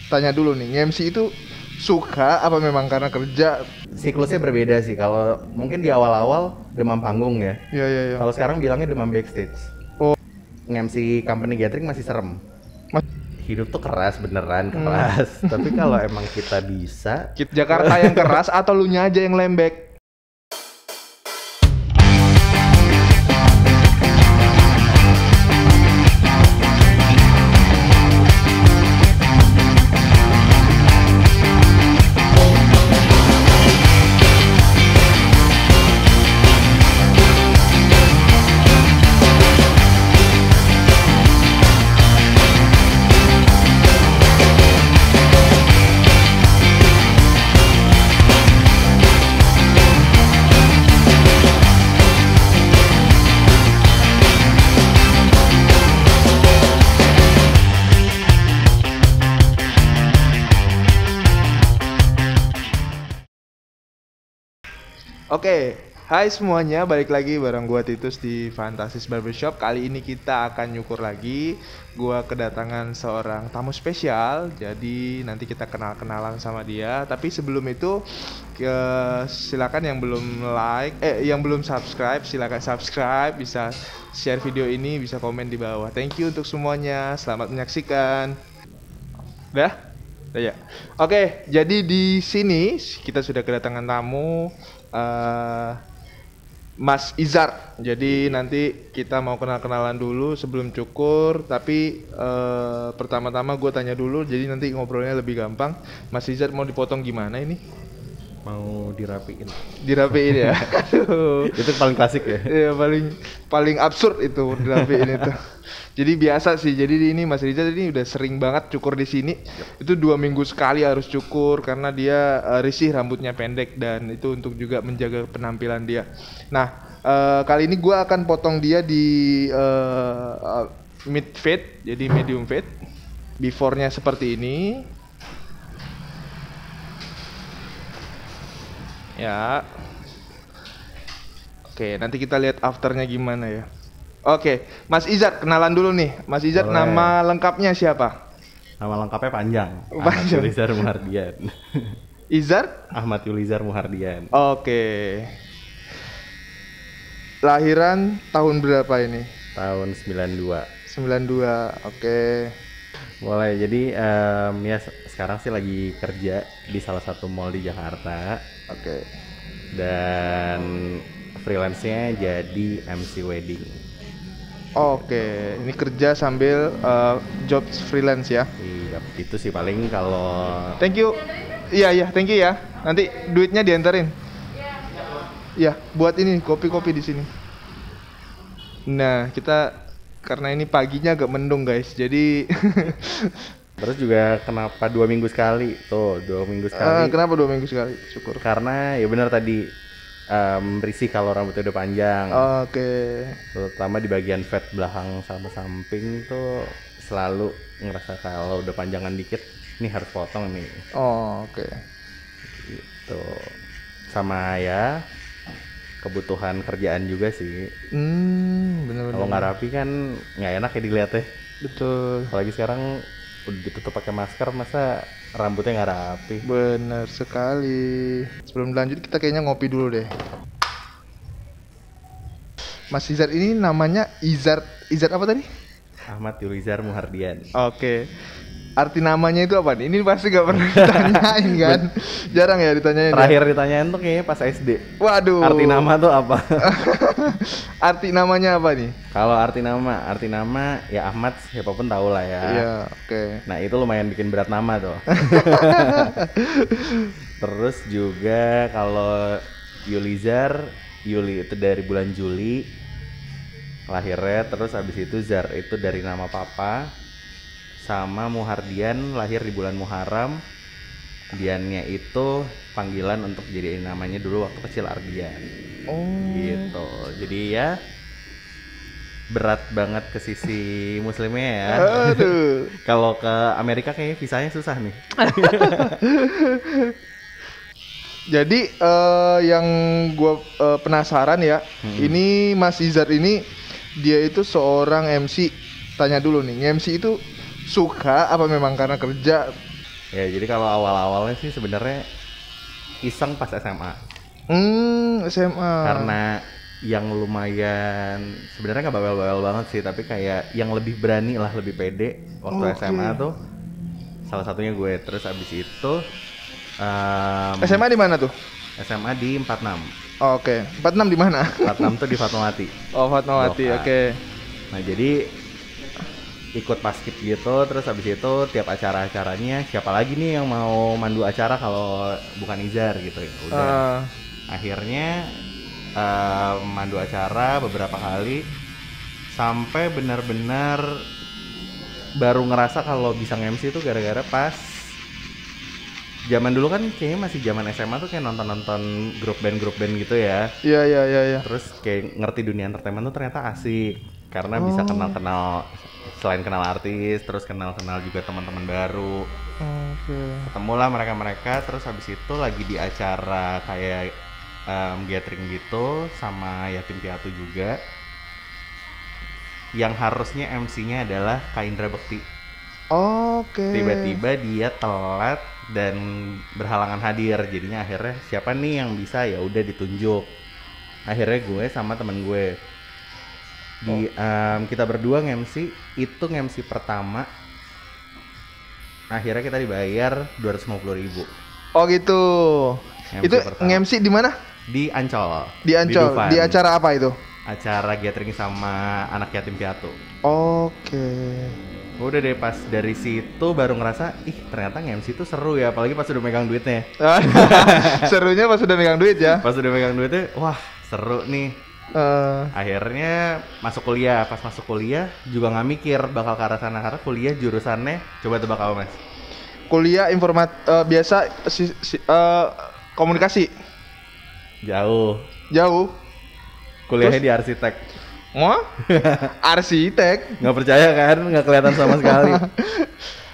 tanya dulu nih, MC itu suka apa memang karena kerja? Siklusnya berbeda sih. Kalau mungkin di awal-awal demam panggung ya. Iya. Kalau sekarang bilangnya demam backstage. Oh. Nge-MC company gathering masih serem. Mas- Hidup tuh keras, beneran keras. Tapi kalau emang kita bisa, Jakarta yang keras atau lu nya aja yang lembek? Oke, hai semuanya, balik lagi bareng gua Titus di Fantastis Barbershop. Kali ini kita akan nyukur lagi. Gua kedatangan seorang tamu spesial, jadi nanti kita kenal-kenalan sama dia. Tapi sebelum itu, silakan yang belum yang belum subscribe, silakan subscribe, bisa share video ini, bisa komen di bawah. Thank you untuk semuanya, selamat menyaksikan. Udah? Udah ya. Oke, jadi di sini kita sudah kedatangan tamu. Mas Izar. Jadi nanti kita mau kenal-kenalan dulu sebelum cukur. Tapi pertama-tama gue tanya dulu, jadi nanti ngobrolnya lebih gampang. Mas Izar mau dipotong gimana ini? mau dirapiin. Dirapiin ya? Aduh. Itu paling klasik ya? Iya, paling absurd itu dirapiin itu. Jadi biasa sih. Jadi ini Mas Rizal ini udah sering banget cukur di sini. Itu 2 minggu sekali harus cukur karena dia risih rambutnya pendek, dan itu untuk juga menjaga penampilan dia. Nah, kali ini gue akan potong dia di mid fade, jadi medium fade. Before-nya seperti ini. Ya. Oke, nanti kita lihat afternya gimana ya. Oke, Mas Izar, kenalan dulu nih. Mas Izar, Boleh. nama lengkapnya siapa? Nama lengkapnya panjang. Ahmad Panjang. Yulizar Muhardian. Izar? Ahmad Yulizar Muhardian. Oke. Lahiran tahun berapa ini? Tahun 92. 92. Oke. Boleh. Jadi ya sekarang sih lagi kerja di salah satu mall di Jakarta. Oke. Dan freelance-nya jadi MC wedding. Oke, ini kerja sambil job freelance ya. Iya, itu sih paling kalau Thank you. Iya, thank you ya. Nanti duitnya diantarin. Iya, buat ini kopi-kopi di sini. Nah, kita karena ini paginya agak mendung guys, jadi terus juga kenapa 2 minggu sekali? Tuh, 2 minggu sekali. kenapa 2 minggu sekali syukur? Karena ya benar tadi risih kalau rambutnya udah panjang. Oke. Terutama di bagian fade belakang sama samping tuh selalu ngerasa kalau udah panjangan dikit, nih harus potong nih. Oke. Gitu. Sama ya kebutuhan kerjaan juga sih. Bener-bener. Kalau nggak rapi kan nggak enak ya dilihatnya. Betul. Apalagi sekarang udah ditutup pakai masker, masa rambutnya nggak rapi. Bener sekali. Sebelum lanjut kita kayaknya ngopi dulu deh. Mas Izar ini namanya Izar apa tadi? Ahmad Yulizar Muhardian. Oke. Arti namanya itu apa nih? Ini pasti gak pernah ditanyain kan? Jarang ya ditanyain. Terakhir ditanyain tuh kayaknya pas SD. Waduh. Arti nama tuh apa? Arti namanya apa nih? Kalau arti nama ya Ahmad siapapun tahu lah ya. Iya, oke. Nah itu lumayan bikin berat nama tuh. Terus juga kalau Yulizar, Yuli itu dari bulan Juli lahirnya, terus habis itu Zar itu dari nama papa, sama Muhardian lahir di bulan Muharram. Diannya itu panggilan untuk jadiin namanya dulu waktu kecil Ardian. Gitu. Jadi ya berat banget ke sisi muslimnya ya. Aduh. Kalau ke Amerika kayaknya visanya susah nih. Jadi yang gue penasaran ya, ini Mas Izar ini dia itu seorang MC. Tanya dulu nih, MC itu suka apa memang karena kerja? Ya jadi kalau awal-awalnya sih sebenarnya iseng pas SMA. SMA. Karena yang lumayan sebenarnya nggak bawel-bawel banget sih, tapi kayak yang lebih berani lah, lebih pede waktu SMA tuh salah satunya gue. Terus abis itu SMA di mana tuh? SMA di 46. Oh, oke. 46 di mana? 46 tuh di Fatmawati. Oh, Fatmawati. Oke. Nah, jadi ikut paskib gitu, terus habis itu tiap acara-acaranya siapa lagi nih yang mau mandu acara kalau bukan Izar gitu ya. Udah. Akhirnya mandu acara beberapa kali sampai benar-benar baru ngerasa kalau bisa nge-MC itu gara-gara pas zaman dulu kan kayaknya masih zaman SMA tuh kayak nonton-nonton grup band gitu ya. Iya. Terus kayak ngerti dunia entertainment tuh ternyata asik karena bisa kenal-kenal, selain kenal artis, terus kenal-kenal juga teman-teman baru. Ketemulah mereka-mereka, terus habis itu lagi di acara kayak gathering gitu sama Yatim Piatu juga. Yang harusnya MC-nya adalah Kak Indra Bekti. Tiba-tiba dia telat dan berhalangan hadir, jadinya akhirnya siapa nih yang bisa, ya udah ditunjuk. Akhirnya gue sama temen gue kita berdua nge-MC. Itu nge-MC pertama akhirnya kita dibayar 250.000. Oh gitu. Itu nge-MC di mana? Di Ancol. Di acara apa itu? Acara gathering sama anak yatim piatu. Oke. Udah deh, pas dari situ baru ngerasa ternyata nge-MC itu seru ya, apalagi pas udah megang duitnya. Serunya pas udah megang duit ya. Pas udah megang duitnya, wah seru nih. Akhirnya masuk kuliah. Pas masuk kuliah juga nggak mikir bakal ke arah sana karena kuliah jurusannya, coba tebak apa Mas? Kuliah biasa komunikasi. Jauh. Kuliahnya di arsitek. Wah, arsitek? Nggak percaya kan? Nggak kelihatan sama sekali.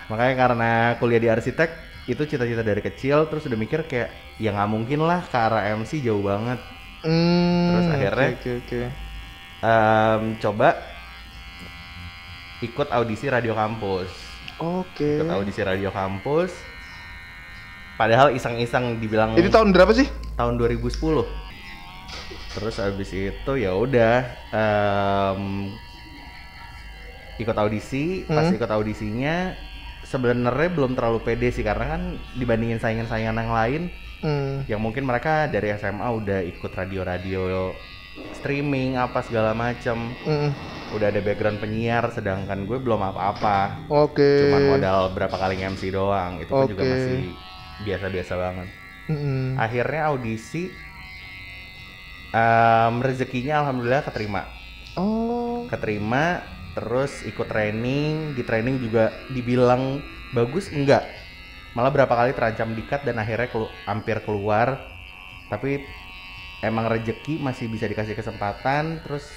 Makanya karena kuliah di arsitek itu cita-cita dari kecil, terus udah mikir kayak ya nggak mungkin lah ke arah MC, jauh banget. Terus akhirnya coba ikut audisi radio kampus. Ikut audisi radio kampus. Padahal iseng-iseng dibilang. Itu tahun berapa sih? Tahun 2010. Terus abis itu ya udah ikut audisi. Pas ikut audisinya sebenarnya belum terlalu pede sih, karena kan dibandingin saingan-saingan yang lain, yang mungkin mereka dari SMA udah ikut radio streaming apa segala macem, udah ada background penyiar, sedangkan gue belum apa-apa. Cuman modal berapa kali MC doang, itu pun juga masih biasa-biasa banget. Akhirnya audisi, rezekinya alhamdulillah keterima. Terus ikut training. Di training juga dibilang bagus, enggak, malah berapa kali terancam di-cut dan akhirnya hampir keluar. Tapi emang rezeki, masih bisa dikasih kesempatan. Terus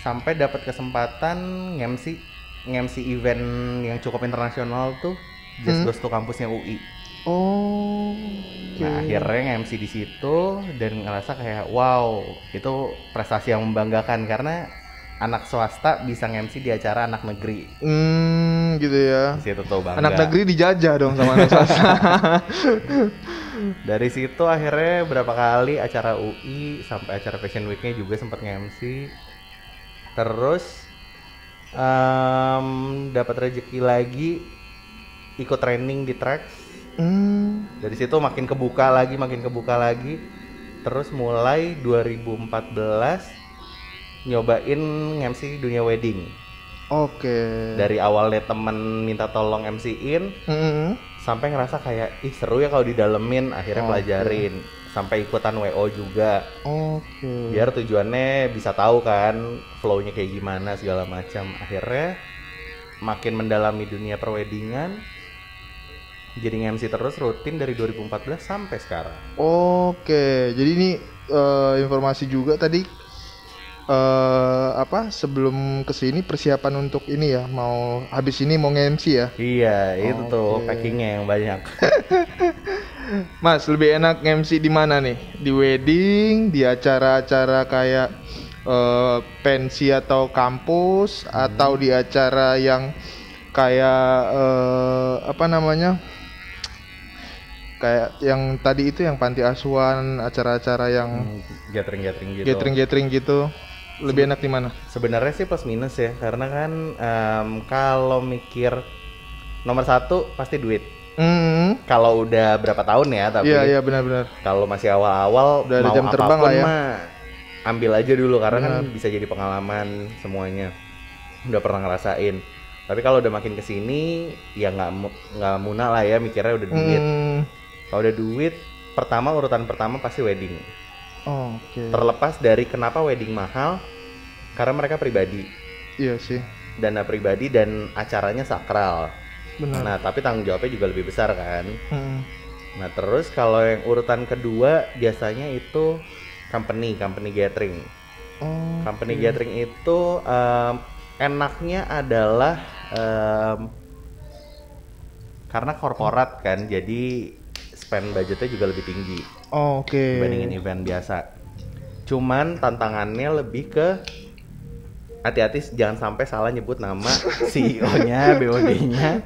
sampai dapat kesempatan nge-MC event yang cukup internasional tuh, Just Goes to kampusnya UI. Nah akhirnya nge-MC di situ dan ngerasa kayak wow, itu prestasi yang membanggakan karena anak swasta bisa nge-MC di acara anak negeri. Gitu ya. Di situ tuh bangga. Anak negeri dijajah dong sama anak swasta. Dari situ akhirnya berapa kali acara UI sampai acara Fashion Week-nya juga sempat nge-MC. Terus dapat rezeki lagi ikut training di Trax. Dari situ makin kebuka lagi. Terus mulai 2014 nyobain MC dunia wedding. Dari awalnya temen minta tolong MC-in, sampai ngerasa kayak seru ya kalau didalemin, akhirnya pelajarin. Sampai ikutan WO juga. Biar tujuannya bisa tahu kan flow-nya kayak gimana segala macam. Akhirnya makin mendalami dunia perweddingan, jadi MC terus rutin dari 2014 sampai sekarang. Jadi ini informasi juga tadi, sebelum kesini persiapan untuk ini ya, mau habis ini mau nge-MC ya? Iya, itu tuh packingnya yang banyak. Mas, lebih enak nge-MC di mana nih? Di wedding, di acara-acara kayak pensi atau kampus, atau di acara yang kayak apa namanya? Kayak yang tadi itu yang panti asuhan, acara-acara yang Gathering-gathering gitu. gathering gitu. Lebih enak di mana? Sebenarnya sih plus minus ya, karena kan kalau mikir nomor satu pasti duit. Kalau udah berapa tahun ya, tapi iya benar-benar. kalau masih awal-awal udah ada mau jam terbang apapun lah ya. mah ambil aja dulu karena kan bisa jadi pengalaman semuanya. Udah pernah ngerasain. Tapi kalau udah makin kesini ya nggak muna lah ya mikirnya udah duit. Kalau udah duit, urutan pertama pasti wedding. Oke. Terlepas dari kenapa wedding mahal, karena mereka pribadi. Iya sih. Dana pribadi dan acaranya sakral. Benar. Nah, tapi tanggung jawabnya juga lebih besar kan. Nah, terus kalau yang urutan kedua biasanya itu company gathering. Company gathering itu enaknya adalah karena korporat kan, jadi spend budgetnya juga lebih tinggi. Dibandingin event biasa. Cuman tantangannya lebih ke hati-hati jangan sampai salah nyebut nama CEO-nya, BOD-nya.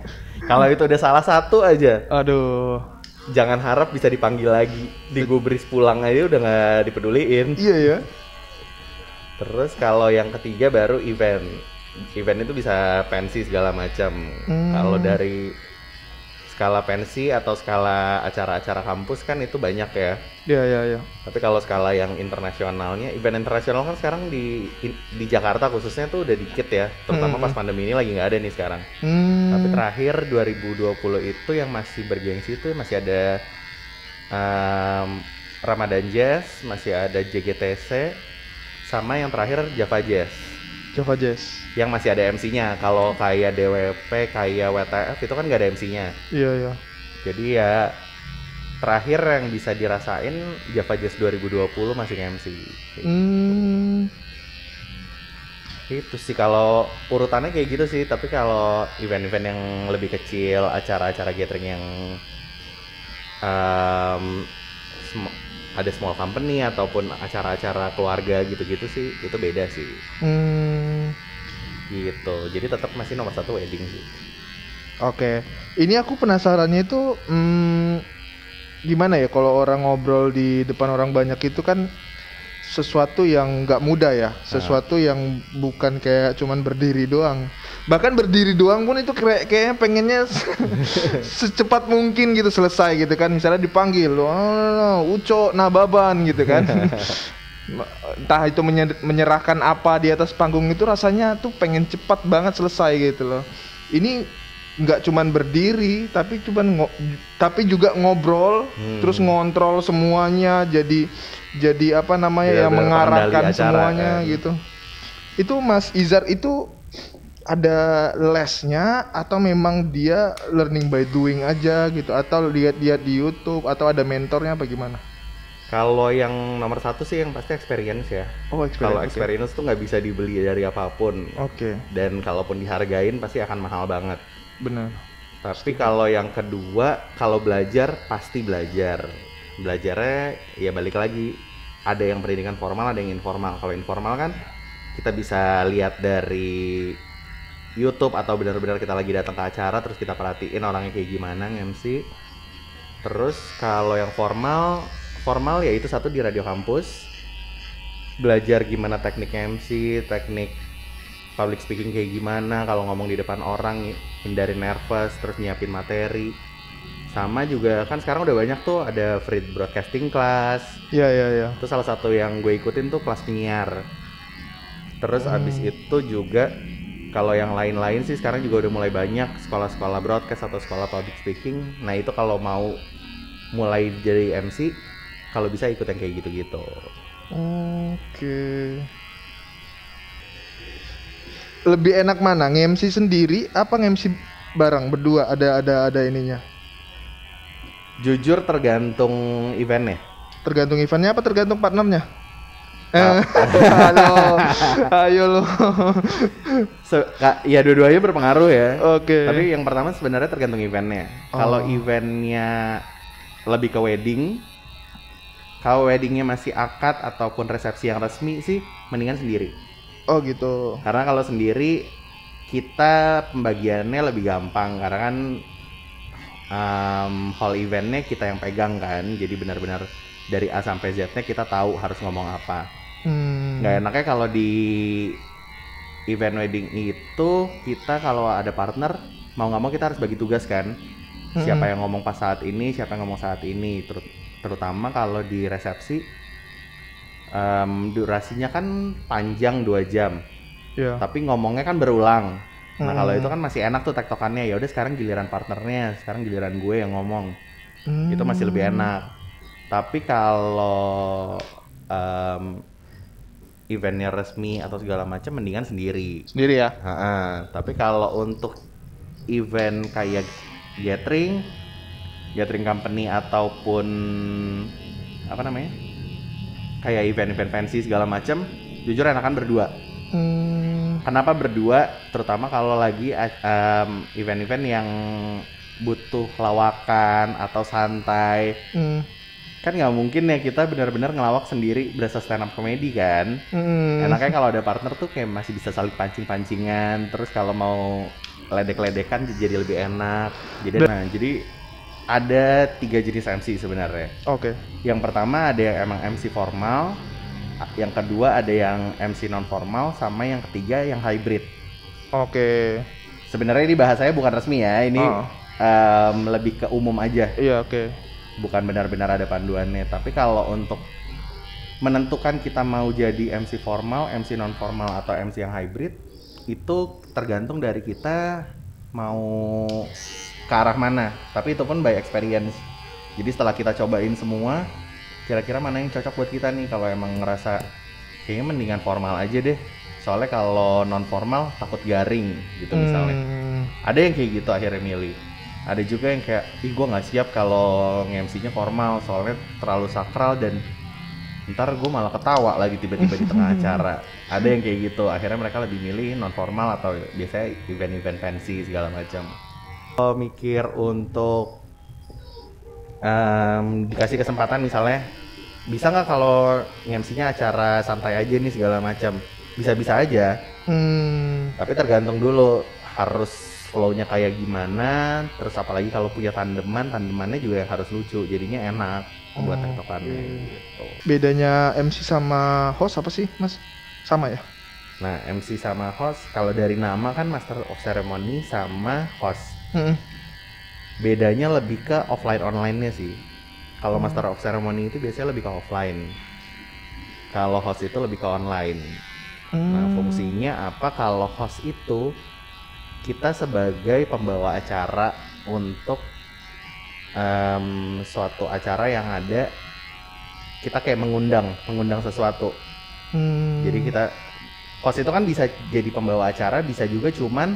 Kalau itu udah salah satu aja, aduh, jangan harap bisa dipanggil lagi. Digubris pulang aja udah nggak dipeduliin. Iya ya. Terus kalau yang ketiga baru event. Event itu bisa pensi segala macam. Kalau dari skala pensi atau skala acara-acara kampus kan itu banyak ya. Iya. Tapi kalau skala yang internasionalnya, event internasional kan sekarang di Jakarta khususnya tuh udah dikit ya. Terutama pas pandemi ini lagi nggak ada nih sekarang. Tapi terakhir 2020 itu yang masih bergengsi itu masih ada Ramadan Jazz, masih ada JGTC, sama yang terakhir Java Jazz. Yang masih ada MC-nya. Kalau kayak DWP, kayak WTF itu kan nggak ada MC-nya. Iya. Jadi ya terakhir yang bisa dirasain Java Jazz 2020 masih MC. Itu sih kalau urutannya kayak gitu sih. Tapi kalau event-event yang lebih kecil, acara-acara gathering yang ada small company ataupun acara-acara keluarga gitu-gitu sih, itu beda sih. Gitu, jadi tetap masih nomor satu wedding sih. Oke, ini aku penasarannya itu gimana ya kalau orang ngobrol di depan orang banyak itu kan sesuatu yang nggak mudah ya, sesuatu yang bukan kayak cuman berdiri doang. Bahkan berdiri doang pun itu kayaknya pengennya secepat mungkin gitu selesai gitu kan. Misalnya dipanggil, Uco Nababan gitu kan. Entah itu menyerahkan apa di atas panggung itu rasanya tuh pengen cepat banget selesai gitu loh. Ini nggak cuman berdiri tapi juga ngobrol, terus ngontrol semuanya, jadi apa namanya ya, mengarahkan semuanya kan. Gitu. Itu Mas Izar itu ada lesnya atau memang dia learning by doing aja gitu, atau lihat-lihat di YouTube, atau ada mentornya apa gimana? Kalau yang nomor satu sih yang pasti experience ya. Kalau experience tuh nggak bisa dibeli dari apapun. Dan kalaupun dihargain pasti akan mahal banget. Benar. Tapi kalau yang kedua, kalau belajar pasti belajar. Belajarnya ya balik lagi. Ada yang pendidikan formal, ada yang informal. Kalau informal kan kita bisa lihat dari YouTube atau benar-benar kita lagi datang ke acara terus kita perhatiin orangnya kayak gimana nge-MC. Terus kalau yang formal ya itu satu di radio kampus, belajar gimana teknik MC, teknik public speaking kayak gimana, kalau ngomong di depan orang hindari nervous, terus nyiapin materi. Sama juga kan sekarang udah banyak tuh ada free broadcasting class. Iya. Itu salah satu yang gue ikutin tuh kelas penyiar. Terus abis itu juga kalau yang lain-lain sih sekarang juga udah mulai banyak sekolah-sekolah broadcast atau sekolah public speaking. Nah itu kalau mau mulai jadi MC, kalau bisa ikut yang kayak gitu-gitu. Lebih enak mana, nge-MC sendiri apa nge-MC bareng berdua? Ada ininya? Jujur tergantung eventnya. Tergantung eventnya apa tergantung partnernya? Ayo lo. Ya dua-duanya berpengaruh ya. Tapi yang pertama sebenarnya tergantung eventnya. Kalau eventnya lebih ke wedding, kalau weddingnya masih akad ataupun resepsi yang resmi sih mendingan sendiri. Gitu. Karena kalau sendiri kita pembagiannya lebih gampang karena kan hall eventnya kita yang pegang kan, jadi benar-benar dari A sampai Z-nya kita tahu harus ngomong apa. Nggak enaknya kalau di event wedding itu kita kalau ada partner mau nggak mau kita harus bagi tugas kan, siapa yang ngomong pas saat ini, siapa yang ngomong saat ini. Terutama kalau di resepsi durasinya kan panjang 2 jam, tapi ngomongnya kan berulang. Nah kalau itu kan masih enak tuh tektokannya, ya udah sekarang giliran partnernya, sekarang giliran gue yang ngomong, itu masih lebih enak. Tapi kalau eventnya resmi atau segala macam mendingan sendiri ya. Tapi kalau untuk event kayak gathering company ataupun apa namanya kayak event fancy segala macam, jujur enakan berdua. Kenapa berdua? Terutama kalau lagi event-event yang butuh lawakan atau santai. Kan nggak mungkin ya kita benar-benar ngelawak sendiri berasa stand up comedy kan. Enaknya kalau ada partner tuh kayak masih bisa saling pancing-pancingan, terus kalau mau ledek-ledekan jadi lebih enak. Jadi ada 3 jenis MC sebenarnya. Yang pertama ada yang emang MC formal, yang kedua ada yang MC non formal, sama yang ketiga yang hybrid. Sebenarnya ini bahasanya bukan resmi ya, ini lebih ke umum aja. Bukan benar-benar ada panduannya. Tapi kalau untuk menentukan kita mau jadi MC formal, MC non formal atau MC yang hybrid, itu tergantung dari kita mau ke arah mana. Tapi itu pun by experience. Jadi setelah kita cobain semua, kira-kira mana yang cocok buat kita nih. Kalau emang ngerasa kayaknya mendingan formal aja deh, soalnya kalau non formal takut garing gitu misalnya. Ada yang kayak gitu akhirnya milih. Ada juga yang kayak, gue nggak siap kalau nge-MC-nya formal soalnya terlalu sakral dan ntar gue malah ketawa lagi tiba-tiba di tengah acara. Ada yang kayak gitu, akhirnya mereka lebih milih non formal atau biasanya event-event fancy segala macam. Kalau mikir untuk dikasih kesempatan misalnya, bisa nggak kalau nge-MC-nya acara santai aja nih segala macam? Bisa-bisa aja. Tapi tergantung dulu harus flow-nya kayak gimana, terus apalagi kalau punya tandemannya juga yang harus lucu, jadinya enak buat tektokannya gitu. Bedanya MC sama host apa sih, Mas? Sama ya? Nah, MC sama host, kalau dari nama kan Master of Ceremony sama host. Bedanya lebih ke offline online-nya sih. Kalau Master of Ceremony itu biasanya lebih ke offline. Kalau host itu lebih ke online. Nah, fungsinya apa? Kalau host itu kita sebagai pembawa acara untuk suatu acara yang ada, kita kayak mengundang sesuatu. Jadi kita host itu kan bisa jadi pembawa acara, bisa juga cuman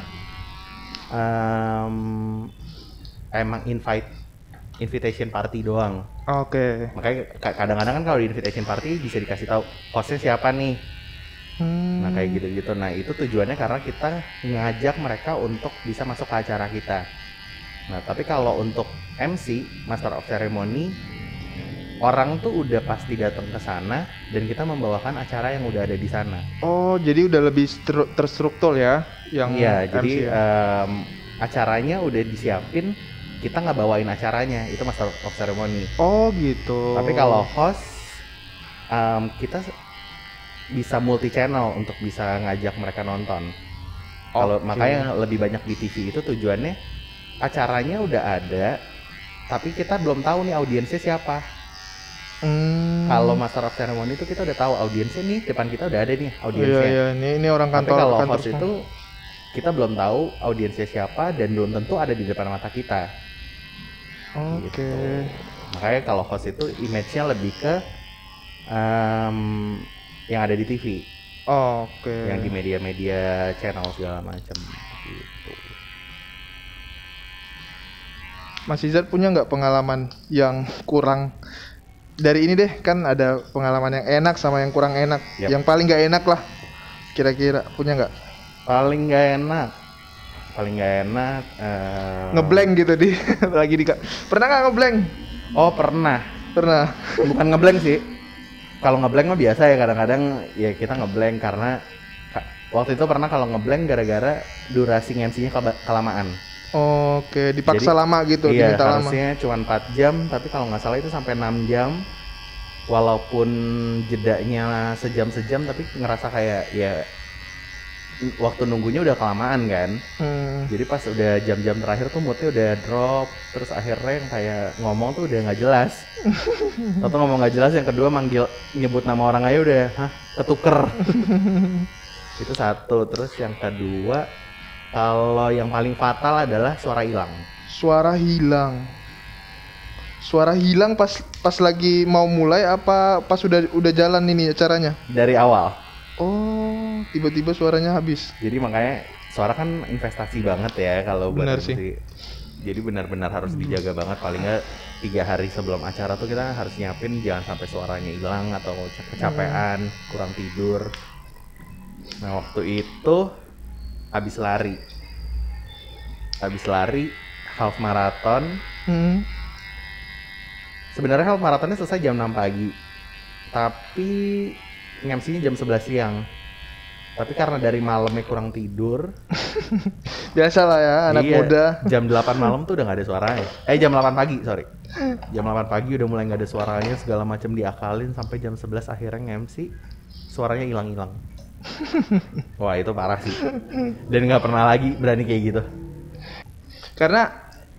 emang invitation party doang. Makanya kadang-kadang kan kalau di invitation party bisa dikasih tahu hostnya siapa nih. Nah kayak gitu-gitu. Nah itu tujuannya karena kita ngajak mereka untuk bisa masuk ke acara kita. Nah tapi kalau untuk MC, Master of Ceremony, orang tuh udah pasti datang ke sana dan kita membawakan acara yang udah ada di sana. Jadi udah lebih terstruktur ya yang MC jadi ya? Acaranya udah disiapin, kita nggak bawain acaranya, itu Master of Ceremony. Gitu. Tapi kalau host, kita bisa multi channel untuk bisa ngajak mereka nonton. Kalau makanya lebih banyak di TV itu tujuannya acaranya udah ada, tapi kita belum tahu nih audiensnya siapa. Kalau Master of Ceremony itu kita udah tahu audiensnya nih, depan kita udah ada nih audiensnya. Ini orang kantor. Tapi kalau host itu kita belum tahu audiensnya siapa dan belum tentu ada di depan mata kita. Gitu. Makanya kalau host itu image-nya lebih ke yang ada di TV, yang di media-media channel segala macam gitu. Mas Izar punya nggak pengalaman yang kurang dari ini deh, kan ada pengalaman yang enak sama yang kurang enak. Yang paling nggak enak lah, kira-kira punya nggak? Paling nggak enak ngeblank gitu di lagi di pernah nggak ngeblank? Pernah. Bukan ngeblank sih. Kalau ngeblank mah biasa ya, kadang-kadang ya kita ngeblank karena Waktu itu pernah kalau ngeblank gara-gara durasi MC-nya kelamaan. Oke, dipaksa Jadi, lama gitu, iya, diminta lama. harusnya cuma 4 jam, tapi kalau nggak salah itu sampai 6 jam. Walaupun jedanya sejam-sejam, tapi ngerasa kayak ya waktu nunggunya udah kelamaan kan. Jadi pas udah jam-jam terakhir tuh moodnya udah drop. Terus akhirnya yang kayak ngomong tuh udah nggak jelas. Atau ngomong nggak jelas, yang kedua nyebut nama orang aja udah ketuker. Itu satu. Terus yang kedua, kalau yang paling fatal adalah suara hilang. Suara hilang pas lagi mau mulai apa pas udah jalan ini acaranya? Dari awal. Oh, tiba-tiba suaranya habis. Jadi makanya suara kan investasi banget ya kalau buat Bener MC. sih. Jadi benar-benar harus dijaga banget. Paling nggak 3 hari sebelum acara tuh kita harus nyiapin jangan sampai suaranya hilang atau kecapean, kurang tidur. Nah waktu itu habis lari half marathon. Sebenarnya half marathonnya selesai jam 6 pagi, tapi MC-nya jam 11 siang. Tapi karena dari malamnya kurang tidur, biasalah ya anak muda. Jam 8 malam tuh udah nggak ada suaranya. Jam 8 pagi, sorry. Jam 8 pagi udah mulai nggak ada suaranya, segala macam diakalin sampai jam 11 akhirnya MC, suaranya hilang-hilang. Wah itu parah sih. Dan nggak pernah lagi berani kayak gitu. Karena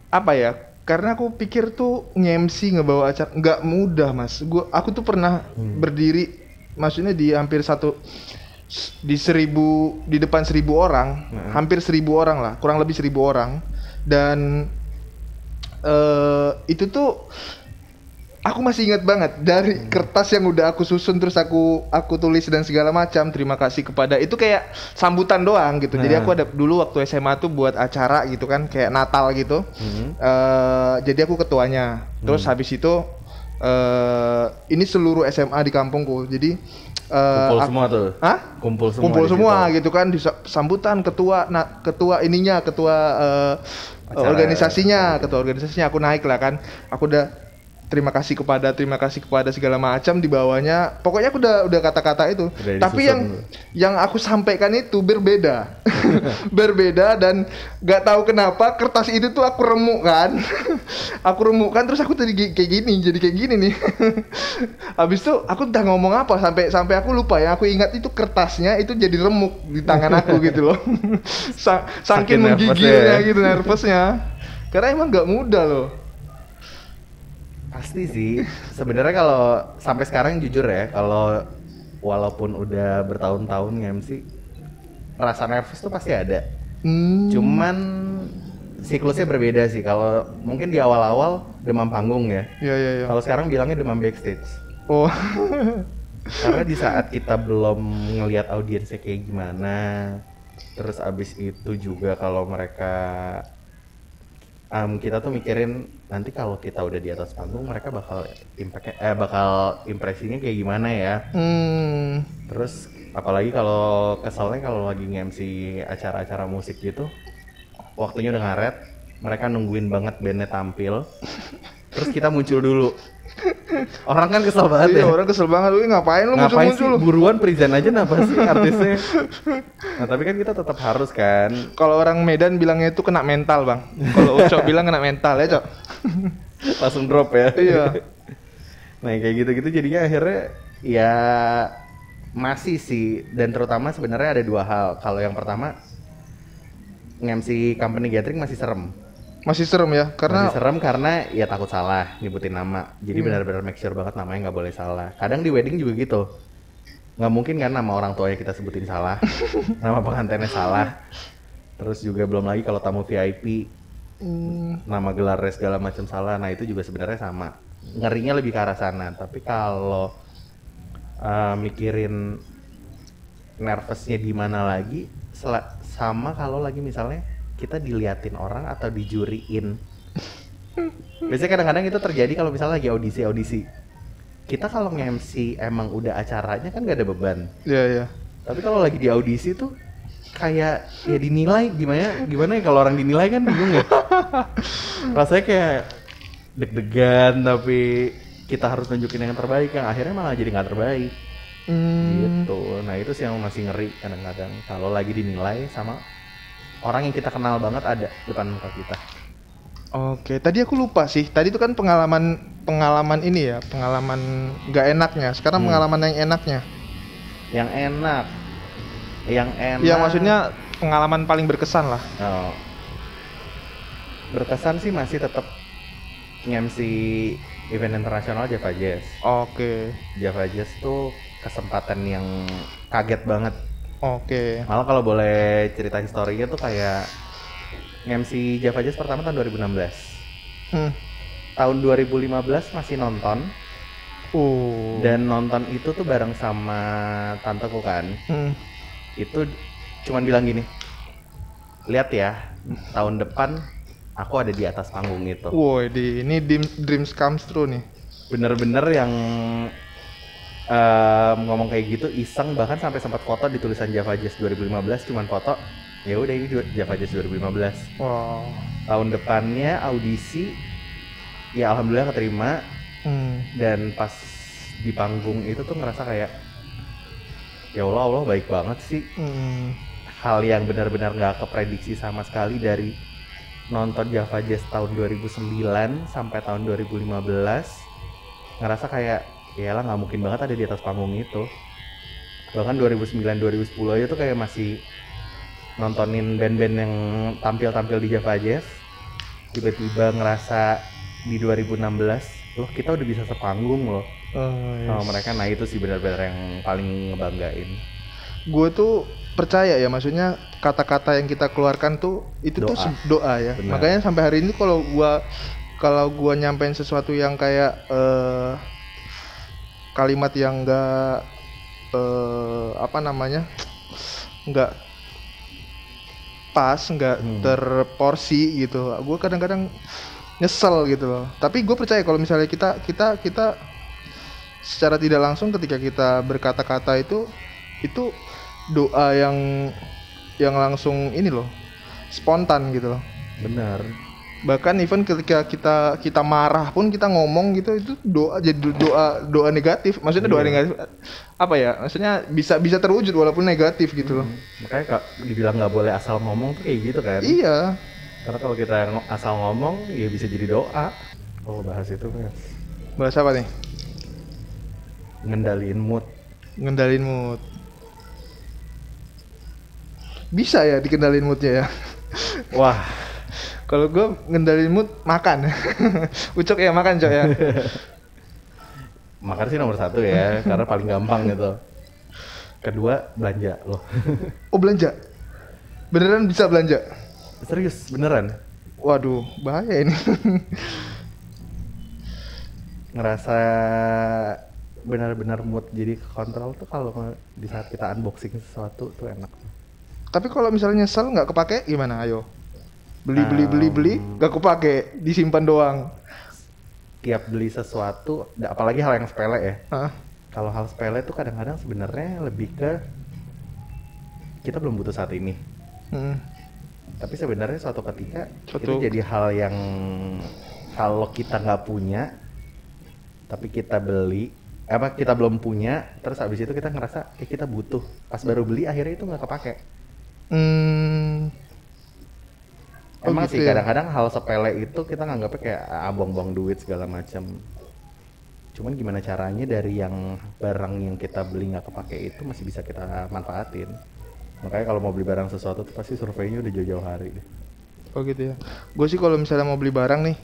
apa ya? Karena aku pikir tuh nge-MC ngebawa acara nggak mudah mas. Aku tuh pernah berdiri, maksudnya di hampir di depan 1.000 orang, hampir 1.000 orang lah, kurang lebih 1.000 orang. Dan itu tuh aku masih ingat banget dari kertas yang udah aku susun terus aku tulis dan segala macam. Terima kasih kepada, itu kayak sambutan doang gitu. Jadi aku ada dulu waktu SMA tuh buat acara gitu kan, kayak Natal gitu. Jadi aku ketuanya. Terus habis itu ini seluruh SMA di kampungku. Jadi kumpul semua tuh. Hah? Kumpul semua gitu kan, di sambutan ketua organisasinya aku naik lah kan. Aku udah terima kasih kepada segala macam di bawahnya. Pokoknya aku udah kata-kata itu. Tapi yang aku sampaikan itu berbeda. Berbeda dan nggak tahu kenapa kertas itu tuh aku remukkan. Aku remukkan terus aku jadi kayak gini nih. Habis itu aku udah ngomong apa sampai aku lupa ya. Aku ingat itu kertasnya itu jadi remuk di tangan aku gitu loh. Saking menggigilnya gitu, nervousnya. Karena emang nggak mudah loh. Pasti sih. Sebenarnya kalau sampai sekarang jujur ya, kalau walaupun udah bertahun-tahun nge-MC, rasa nervous tuh pasti ada. Cuman siklusnya berbeda sih. Kalau mungkin di awal-awal demam panggung ya. Iya. Kalau sekarang bilangnya demam backstage. Oh. Karena di saat kita belum ngelihat audiensnya kayak gimana, terus abis itu juga kalau mereka kita tuh mikirin nanti kalau kita udah di atas panggung mereka bakal impresinya kayak gimana ya. Terus apalagi kalau keselnya kalau lagi nge-MC acara-acara musik gitu, waktunya udah ngaret, mereka nungguin banget bandnya tampil, terus kita muncul dulu. Orang kan kesel banget ya. Orang kesel banget, lu ngapain lu sih? muncul? Buruan present aja napa sih artisnya. Nah tapi kan kita tetap harus kan. Kalau orang Medan bilangnya itu kena mental bang. Kalau Ucok bilang kena mental ya Cok. Langsung drop ya. Iya. Nah kayak gitu-gitu jadinya akhirnya ya masih sih. Dan terutama sebenarnya ada 2 hal. Kalau yang pertama nge-MC company gathering masih serem ya, karena ya takut salah nyebutin nama. Jadi benar-benar make sure banget namanya nggak boleh salah. Kadang di wedding juga gitu, nggak mungkin kan nama orang tuanya kita sebutin salah, nama pengantinnya salah. Terus juga belum lagi kalau tamu VIP, nama gelarnya segala macam salah. Nah itu juga sebenarnya sama, ngerinya lebih ke arah sana. Tapi kalau mikirin nervousnya di mana lagi, sama kalau lagi misalnya kita diliatin orang atau dijuriin. Biasanya kadang-kadang itu terjadi kalau misalnya lagi audisi. Kita kalau nge-MC emang udah acaranya kan gak ada beban. Iya. Tapi kalau lagi di audisi tuh kayak ya dinilai gimana ya, kalau orang dinilai kan bingung ya. Rasanya kayak deg-degan tapi kita harus nunjukin yang terbaik, yang akhirnya malah jadi nggak terbaik. gitu. Nah itu sih yang masih ngeri kadang-kadang kalau lagi dinilai sama orang yang kita kenal banget ada depan muka kita. Oke, tadi aku lupa sih. Tadi itu kan pengalaman ini ya, pengalaman nggak enaknya. Sekarang pengalaman yang enaknya. Yang enak, yang enak. Iya, maksudnya pengalaman paling berkesan lah. Oh, berkesan sih masih tetap nge-MC event internasional Java Jazz. Oke, Java Jazz tuh kesempatan yang kaget banget. oke. Malah kalau boleh cerita historinya tuh kayak nge-MC Java Jazz pertama tahun 2016. Tahun 2015 masih nonton. Dan nonton itu tuh bareng sama tanteku kan. Itu cuman bilang gini, lihat ya, tahun depan aku ada di atas panggung itu. Woi, ini dreams comes true nih. Bener-bener yang ngomong kayak gitu iseng, bahkan sampai sempat foto di tulisan Java Jazz 2015, cuman foto ya udah ini Java Jazz 2015. Wow. Tahun depannya audisi, ya alhamdulillah keterima. Dan pas di panggung itu tuh ngerasa kayak ya Allah baik banget sih. Hal yang benar-benar nggak keprediksi sama sekali dari nonton Java Jazz tahun 2009 sampai tahun 2015, ngerasa kayak yalah nggak mungkin banget ada di atas panggung itu. Bahkan 2009-2010 aja tuh kayak masih nontonin band-band yang tampil-tampil di Java Jazz, tiba-tiba ngerasa di 2016 loh kita udah bisa sepanggung loh sama mereka. Nah itu sih benar-benar yang paling ngebanggain. Gue tuh percaya ya, maksudnya kata-kata yang kita keluarkan tuh itu doa. Tuh doa ya. Bener. Makanya sampai hari ini kalau gua nyampein sesuatu yang kayak kalimat yang enggak enggak pas, enggak terporsi gitu. Gue kadang-kadang nyesel gitu loh. Tapi gue percaya kalau misalnya kita secara tidak langsung ketika kita berkata-kata itu doa yang langsung ini loh, spontan gitu loh. Benar. Bahkan even ketika kita marah pun kita ngomong gitu, itu doa, jadi doa negatif. Maksudnya doa negatif apa ya? Maksudnya bisa terwujud walaupun negatif gitu loh. Makanya Kak dibilang nggak boleh asal ngomong tuh kayak gitu kan. Iya. Karena kalau kita asal ngomong ya bisa jadi doa. Oh bahas itu kan. Bahas apa nih? Ngendaliin mood. Bisa ya dikendalin moodnya ya. Wah, kalau gue ngendalin mood makan. Ucok ya makan Cok ya. Makan sih nomor 1 ya, karena paling gampang gitu. Kedua belanja loh. Oh belanja? Beneran bisa belanja? Serius beneran? Waduh bahaya ini. Ngerasa benar-benar mood jadi kontrol tuh kalau di saat kita unboxing sesuatu tuh enak. Tapi kalau misalnya nyesel nggak kepake gimana? Ayo. Beli nggak kepake, disimpan doang. Tiap beli sesuatu, apalagi hal yang sepele ya. Kalau hal sepele tuh kadang-kadang sebenarnya lebih ke kita belum butuh saat ini. Tapi sebenarnya suatu ketika itu jadi hal yang kalau kita nggak punya, tapi kita beli, kita belum punya, terus habis itu kita ngerasa kita butuh. Pas baru beli akhirnya itu nggak kepake. Emang gitu sih ya? Kadang-kadang hal sepele itu kita nganggapnya kayak buang-buang duit segala macam. Cuman gimana caranya dari yang barang yang kita beli nggak kepake itu masih bisa kita manfaatin. Makanya kalau mau beli barang sesuatu tuh pasti surveinya udah jauh-jauh hari deh. Oh gitu ya. Gue sih kalau misalnya mau beli barang nih,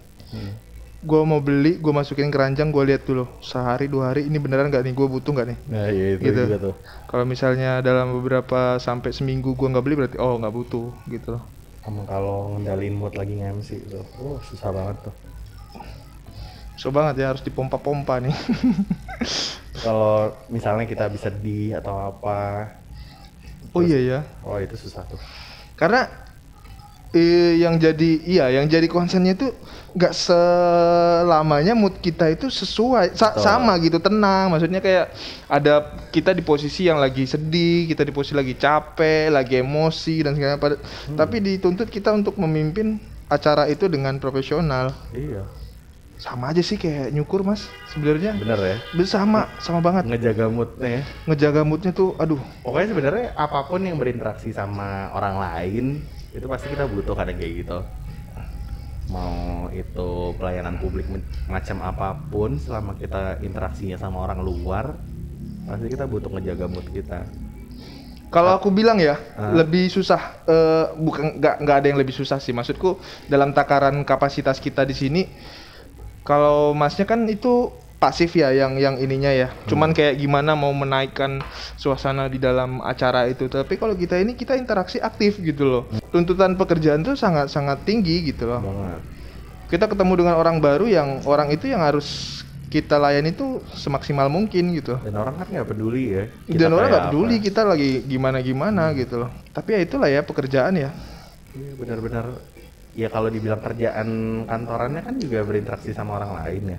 gue mau beli, gue masukin keranjang, gue lihat dulu sehari 2 hari ini beneran nggak nih, gue butuh nggak nih. Nah iya itu gitu. Juga tuh. Kalau misalnya dalam beberapa sampai seminggu gue nggak beli berarti nggak butuh gitu loh. Emang kalau ngendalin mood lagi nge-MC tuh, susah banget tuh. Susah banget ya, harus dipompa-pompa nih. Kalau misalnya kita bisa sedih atau apa. Oh iya ya. Oh itu susah tuh. Karena yang jadi concernnya itu nggak selamanya mood kita itu sesuai sama gitu, tenang. Maksudnya kayak ada kita di posisi yang lagi sedih, kita di posisi lagi capek, lagi emosi dan segala macam. Tapi dituntut kita untuk memimpin acara itu dengan profesional. Iya. sama aja sih kayak nyukur mas sebenarnya. Bener ya, Sama banget. ngejaga moodnya ya. Ngejaga moodnya tuh aduh. Pokoknya sebenarnya apapun yang berinteraksi sama orang lain itu pasti kita butuh kadang kayak gitu. Mau itu pelayanan publik macam apapun, selama kita interaksinya sama orang luar, pasti kita butuh ngejaga mood kita. Kalau aku bilang ya, lebih susah, bukan nggak ada yang lebih susah sih. Maksudku dalam takaran kapasitas kita di sini, kalau masnya kan itu pasif ya, yang ininya ya. Cuman kayak gimana mau menaikkan suasana di dalam acara itu. Tapi kalau kita ini kita interaksi aktif gitu loh. Tuntutan pekerjaan tuh sangat tinggi gitu loh. Banget. Kita ketemu dengan orang baru yang orang itu yang harus kita layani tuh semaksimal mungkin gitu. Dan orang kan nggak peduli ya. Dan orang nggak kayak peduli apa. kita lagi gimana gitu loh. Tapi ya itulah ya pekerjaan ya. Iya benar-benar. Ya kalau dibilang kerjaan kantorannya kan juga berinteraksi sama orang lain ya.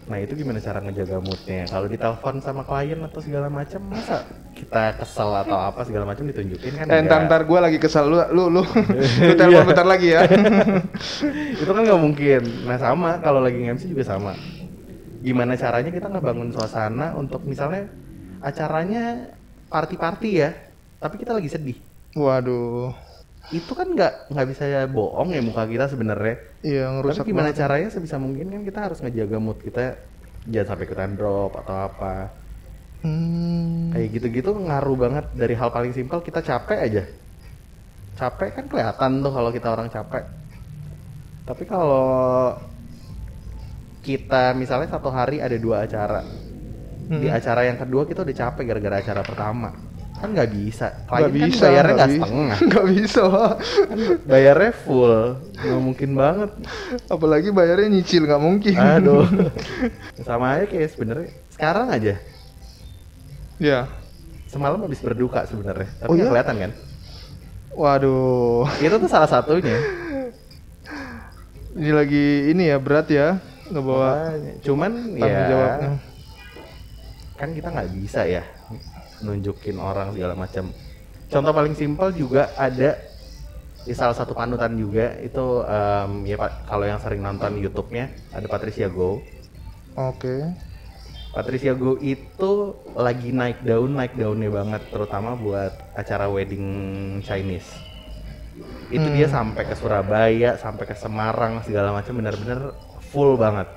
Nah itu gimana cara ngejaga moodnya? Kalau ditelepon sama klien atau segala macam, masa kita kesel atau apa segala macam ditunjukin kan? Ntar gue lagi kesel lu telepon bentar lagi ya. Itu kan nggak mungkin. Nah sama kalau lagi MC juga sama. Gimana caranya kita ngebangun suasana untuk misalnya acaranya party ya, tapi kita lagi sedih. Waduh. Itu kan nggak bisa bohong ya muka kita sebenarnya. Iya ngerusak. Tapi gimana banget. caranya sebisa mungkin kan kita harus ngejaga mood kita, jangan sampai ikutan drop atau apa. Kayak gitu-gitu ngaruh banget. Dari hal paling simpel, kita capek aja. Capek kan kelihatan tuh kalau kita orang capek. Tapi kalau kita misalnya satu hari ada 2 acara, di acara yang kedua kita udah capek gara-gara acara pertama, kan nggak bisa. Klien kan bayarnya nggak setengah. Nggak bisa Pak. Kan bayarnya full, nggak mungkin banget. Apalagi bayarnya nyicil, nggak mungkin. Aduh. Sama aja kayak sebenarnya sekarang aja. Ya. Semalam habis berduka sebenarnya, tapi Oh nggak iya? kelihatan kan? Waduh. Itu tuh salah satunya. Ini lagi ini ya berat ya ngebawa Makanya. Cuman tanggung ya jawabnya. kan kita nggak bisa ya nunjukin orang segala macam. Contoh paling simpel juga ada di salah satu panutan juga itu ya Pak, kalau yang sering nonton YouTube-nya ada Patricia Go. Oke. Patricia Go itu lagi naik daunnya banget, terutama buat acara wedding Chinese. Itu dia sampai ke Surabaya, sampai ke Semarang segala macam, benar-benar full banget.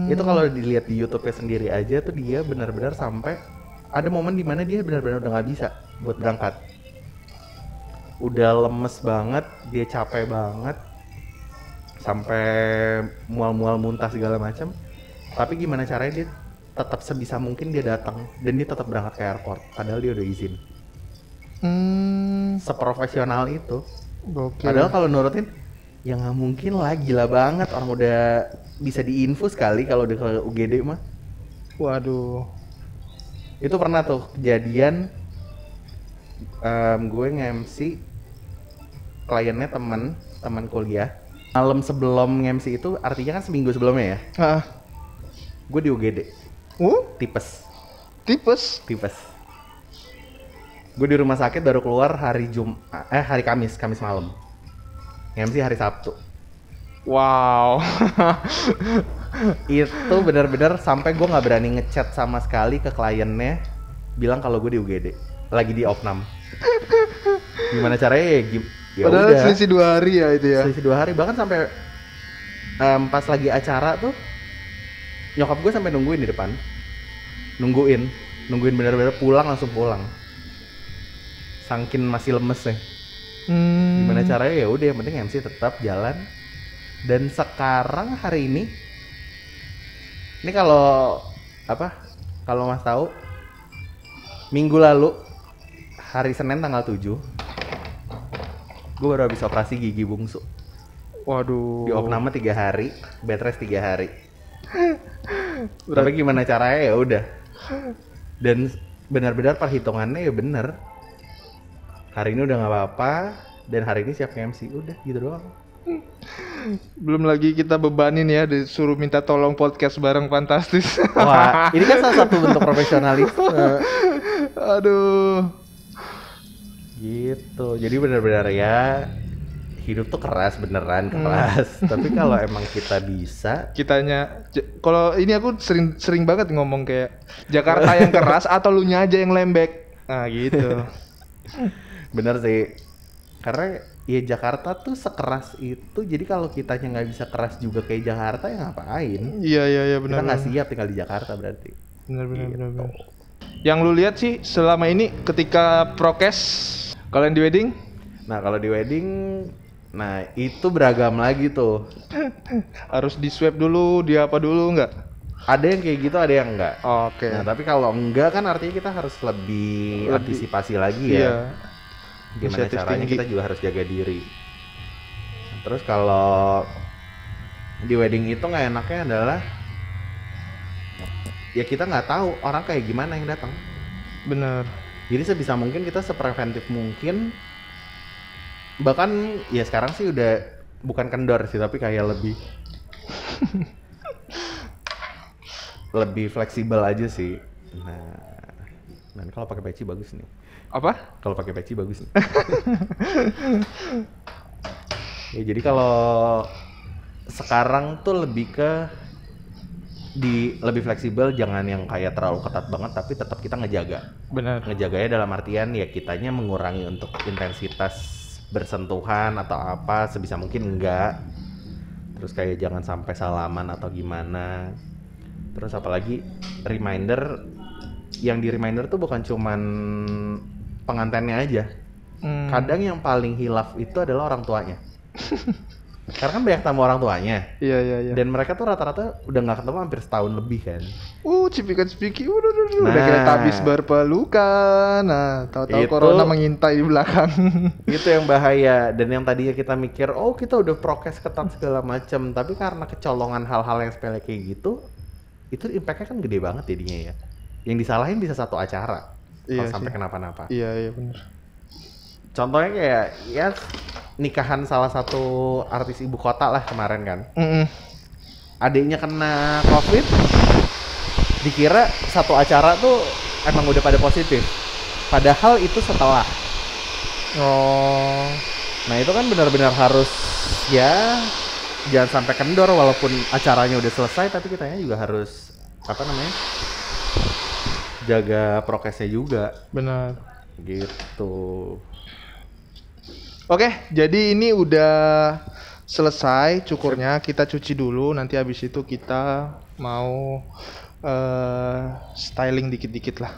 Itu kalau dilihat di YouTube-nya sendiri aja tuh dia benar-benar sampai ada momen dimana dia benar-benar udah nggak bisa buat berangkat. Udah lemes banget, dia capek banget, sampai mual-mual muntah segala macam. Tapi gimana caranya dia tetap sebisa mungkin dia datang dan dia tetap berangkat ke airport padahal dia udah izin. Seprofesional itu. Gokil. Padahal kalau nurutin ya nggak mungkin lah, gila banget, orang udah bisa diinfus kali kalau udah ke UGD mah. Waduh. Itu pernah tuh kejadian, gue nge-MC kliennya teman kuliah. Malam sebelum nge-MC itu artinya kan seminggu sebelumnya ya. Gue di UGD. Tipes. Gue di rumah sakit baru keluar hari Kamis malam. MC hari Sabtu. Wow. Itu benar-benar sampai gue nggak berani ngechat sama sekali ke kliennya bilang kalau gue di UGD lagi di opnam. Gimana caranya ya Padahal udah. selisih 2 hari ya itu ya. Selisih 2 hari, bahkan sampai pas lagi acara tuh nyokap gue sampai nungguin di depan. Nungguin benar-benar langsung pulang. Sangkin masih lemes nih. Gimana caranya ya udah, yang penting MC tetap jalan. Dan sekarang hari ini kalau Mas tahu, minggu lalu hari Senin tanggal 7 gue baru habis operasi gigi bungsu. Waduh. Di opname 3 hari, bed rest 3 hari. Tapi gimana caranya ya udah. Dan benar-benar perhitungannya ya bener. Hari ini udah nggak apa-apa dan hari ini siap MC, udah gitu doang. Belum lagi kita bebanin ya, disuruh minta tolong podcast bareng Fantastis. Wah, ini kan salah satu bentuk profesionalisme. Aduh. Gitu. Jadi benar-benar ya hidup tuh keras beneran keras. Tapi kalau emang kita bisa, kalau ini aku sering banget ngomong kayak Jakarta yang keras atau lu nya aja yang lembek. Nah gitu. bener sih. Karena ya Jakarta tuh sekeras itu. Jadi kalau kitanya nggak bisa keras juga kayak Jakarta ya ngapain? Iya benar. Kita nggak siap tinggal di Jakarta berarti. Benar. Gitu. Yang lu lihat sih selama ini ketika prokes kalian di wedding? Nah kalau di wedding, nah itu beragam lagi tuh. Harus di swab dulu, di apa dulu nggak? Ada yang kayak gitu, ada yang enggak. Oke. Nah tapi kalau enggak kan artinya kita harus lebih antisipasi lagi ya. Iya. Gimana Inisiatif caranya tinggi. kita juga harus jaga diri. Terus kalau di wedding itu nggak enaknya adalah ya kita nggak tahu orang kayak gimana yang datang. Bener. Jadi sebisa mungkin kita sepreventif mungkin. Bahkan ya sekarang sih udah bukan kendor sih tapi kayak lebih lebih fleksibel aja sih. Nah, dan kalau pakai peci bagus nih. Apa? Kalau pakai peci bagus nih. Ya jadi kalau sekarang tuh lebih ke lebih fleksibel, jangan yang kayak terlalu ketat banget tapi tetap kita ngejaga. Benar. Ngejaganya dalam artian ya kitanya mengurangi untuk intensitas bersentuhan atau apa sebisa mungkin enggak. Terus kayak jangan sampai salaman atau gimana. Terus apalagi reminder, yang di reminder tuh bukan cuman pengantinnya aja. Kadang yang paling hilaf itu adalah orang tuanya. Karena kan banyak tamu orang tuanya. Iya. Dan mereka tuh rata-rata udah nggak ketemu hampir setahun lebih kan. Cipikan-cipiki, udah kayak habis berpelukan. Nah, tahu-tahu corona mengintai di belakang. Itu yang bahaya. Dan yang tadinya kita mikir, oh kita udah prokes ketat segala macam, tapi karena kecolongan hal-hal yang sepele kayak gitu, itu impactnya kan gede banget jadinya ya. Yang disalahin bisa satu acara, kalau sampai kenapa-napa. Iya benar. Contohnya kayak ya nikahan salah satu artis ibu kota lah kemarin kan. Adiknya kena COVID, dikira satu acara tuh emang udah pada positif. Padahal itu setelah. Oh. Nah itu kan benar-benar harus ya jangan sampai kendor walaupun acaranya udah selesai tapi kitanya juga harus jaga prokesnya juga. Benar. Gitu. Oke, jadi ini udah selesai cukurnya. Kita cuci dulu, nanti habis itu kita mau styling dikit-dikit lah.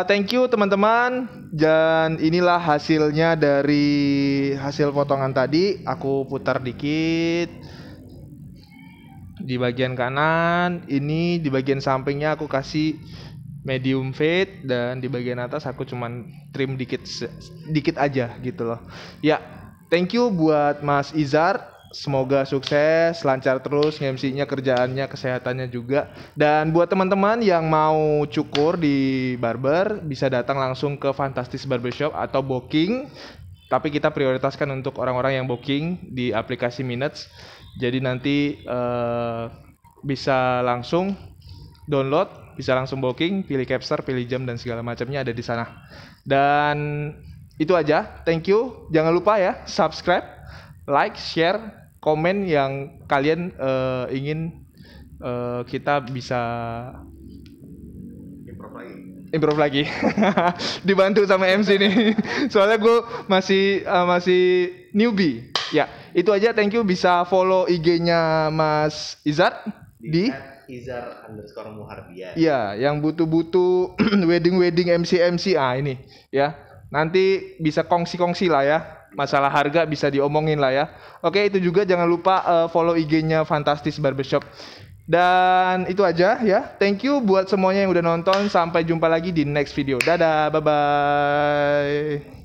Thank you teman-teman, dan inilah hasilnya dari hasil potongan tadi. Aku putar dikit di bagian kanan, ini di bagian sampingnya aku kasih medium fade, dan di bagian atas aku cuman trim dikit aja gitu loh. Ya, thank you buat Mas Izar. Semoga sukses, lancar terus nge-MC-nya, kerjaannya, kesehatannya juga. Dan buat teman-teman yang mau cukur di barber, bisa datang langsung ke Fantastis Barbershop atau booking. Tapi kita prioritaskan untuk orang-orang yang booking di aplikasi Minutes. Jadi nanti bisa langsung download, bisa langsung booking, pilih capster, pilih jam dan segala macamnya ada di sana. Dan itu aja, thank you. Jangan lupa ya, subscribe, like, share, komen yang kalian ingin kita bisa improve lagi. Dibantu sama MC nih. Soalnya gue masih newbie. Ya, itu aja, thank you. Bisa follow IG-nya Mas Izar di @izar_muhardian. Iya, yang butuh-butuh wedding MC ini ya. Nanti bisa kongsi-kongsi lah ya. Masalah harga bisa diomongin lah ya. Oke, itu juga jangan lupa follow IG-nya Fantastis Barbershop. Dan itu aja ya. Thank you buat semuanya yang udah nonton. Sampai jumpa lagi di next video. Dadah, bye bye.